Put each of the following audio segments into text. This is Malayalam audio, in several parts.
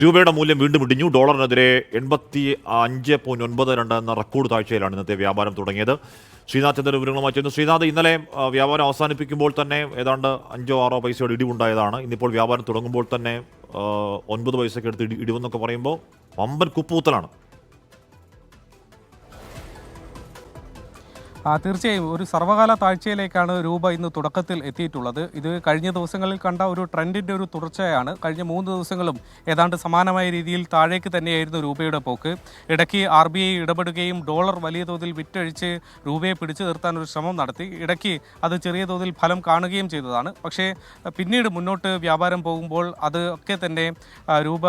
രൂപയുടെ മൂല്യം വീണ്ടും ഇടിഞ്ഞു. ഡോളറിനെതിരെ 85.92 എന്ന റെക്കോർഡ് താഴ്ചയിലാണ് ഇന്നത്തെ വ്യാപാരം തുടങ്ങിയത്. ശ്രീനാഥ് ചന്ദ്രൻ വിവരങ്ങളുമായി ചേർന്നു. ശ്രീനാഥ്, ഇന്നലെ വ്യാപാരം അവസാനിപ്പിക്കുമ്പോൾ തന്നെ ഏതാണ്ട് 5-6 പൈസയുടെ ഇടിവുണ്ടായതാണ്. ഇന്നിപ്പോൾ വ്യാപാരം തുടങ്ങുമ്പോൾ തന്നെ 9 പൈസയ്ക്ക് എടുത്ത് ഇടിവെന്നൊക്കെ പറയുമ്പോൾ വമ്പൻ കുപ്പൂത്തലാണ്. തീർച്ചയായും ഒരു സർവകാല താഴ്ചയിലേക്കാണ് രൂപ ഇന്ന് തുടക്കത്തിൽ എത്തിയിട്ടുള്ളത്. ഇത് കഴിഞ്ഞ ദിവസങ്ങളിൽ കണ്ട ഒരു ട്രെൻഡിൻ്റെ ഒരു തുടർച്ചയാണ്. കഴിഞ്ഞ 3 ദിവസങ്ങളും ഏതാണ്ട് സമാനമായ രീതിയിൽ താഴേക്ക് തന്നെയായിരുന്നു രൂപയുടെ പോക്ക്. ഇടയ്ക്ക് RBI ഇടപെടുകയും ഡോളർ വലിയ തോതിൽ വിറ്റഴിച്ച് രൂപയെ പിടിച്ചു നിർത്താൻ ഒരു ശ്രമം നടത്തി. ഇടയ്ക്ക് അത് ചെറിയ തോതിൽ ഫലം കാണുകയും ചെയ്തതാണ്. പക്ഷേ പിന്നീട് മുന്നോട്ട് വ്യാപാരം പോകുമ്പോൾ അതൊക്കെ തന്നെ രൂപ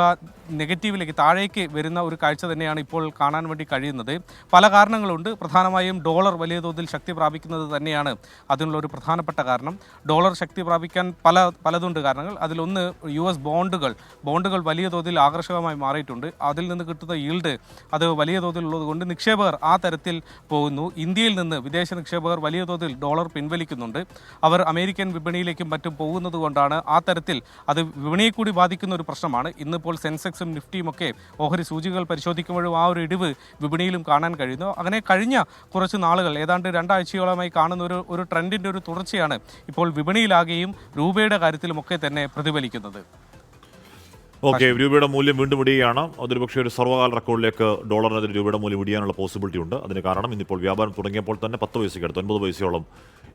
നെഗറ്റീവിലേക്ക് താഴേക്ക് വരുന്ന ഒരു കാഴ്ച തന്നെയാണ് ഇപ്പോൾ കാണാൻ വേണ്ടി കഴിയുന്നത്. പല കാരണങ്ങളുണ്ട്. പ്രധാനമായും ഡോളർ വലിയ തോതിൽ ശക്തി പ്രാപിക്കുന്നത് തന്നെയാണ് അതിനുള്ള ഒരു പ്രധാനപ്പെട്ട കാരണം. ഡോളർ ശക്തി പ്രാപിക്കാൻ പലതുണ്ട് കാരണങ്ങൾ. അതിലൊന്ന് US ബോണ്ടുകൾ വലിയ തോതിൽ ആകർഷകമായി മാറിയിട്ടുണ്ട്. അതിൽ നിന്ന് കിട്ടുന്ന ഈൽഡ് അത് വലിയ തോതിൽ ഉള്ളതുകൊണ്ട് നിക്ഷേപകർ ആ തരത്തിൽ പോകുന്നു. ഇന്ത്യയിൽ നിന്ന് വിദേശ നിക്ഷേപകർ വലിയ തോതിൽ ഡോളർ പിൻവലിക്കുന്നുണ്ട്. അവർ അമേരിക്കൻ വിപണിയിലേക്കും മറ്റും പോകുന്നത് കൊണ്ടാണ് ആ തരത്തിൽ അത് വിപണിയെ കൂടി ബാധിക്കുന്ന ഒരു പ്രശ്നമാണ്. ഇന്നിപ്പോൾ സെൻസെക്സും നിഫ്റ്റിയും ഒക്കെ ഓഹരി സൂചികകൾ പരിശോധിക്കുമ്പോഴും ആ ഒരു ഇടിവ് വിപണിയിലും കാണാൻ കഴിയുന്നു. അങ്ങനെ കഴിഞ്ഞ കുറച്ച് നാളുകൾ ഏതാണ്ട് 2 ആഴ്ചയോളമായി കാണുന്ന ഒരു ട്രെൻഡിൻ്റെ ഒരു തുടർച്ചയാണ് ഇപ്പോൾ വിപണിയിലാകുകയും രൂപയുടെ കാര്യത്തിലുമൊക്കെ തന്നെ പ്രതിഫലിക്കുന്നത്. ഓക്കെ, രൂപയുടെ മൂല്യം വീണ്ടും ഇടിയുകയാണ്. അതൊരു പക്ഷേ ഒരു സർവ്വകാല റെക്കോർഡിലേക്ക് ഡോളറിനെതിരെ രൂപയുടെ മൂല്യം ഇടിയാനുള്ള പോസിബിലിറ്റി ഉണ്ട്. അതിന് കാരണം ഇന്നിപ്പോൾ വ്യാപാരം തുടങ്ങിയപ്പോൾ തന്നെ 10 പൈസയ്ക്ക് അടുത്ത് 9 പൈസയോളം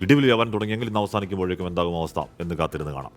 ഇടിവിൽ വ്യാപാരം തുടങ്ങിയെങ്കിൽ ഇന്ന് അവസാനിക്കുമ്പോഴേക്കും എന്താകും അവസ്ഥ എന്ന് കാത്തിരുന്ന് കാണാം.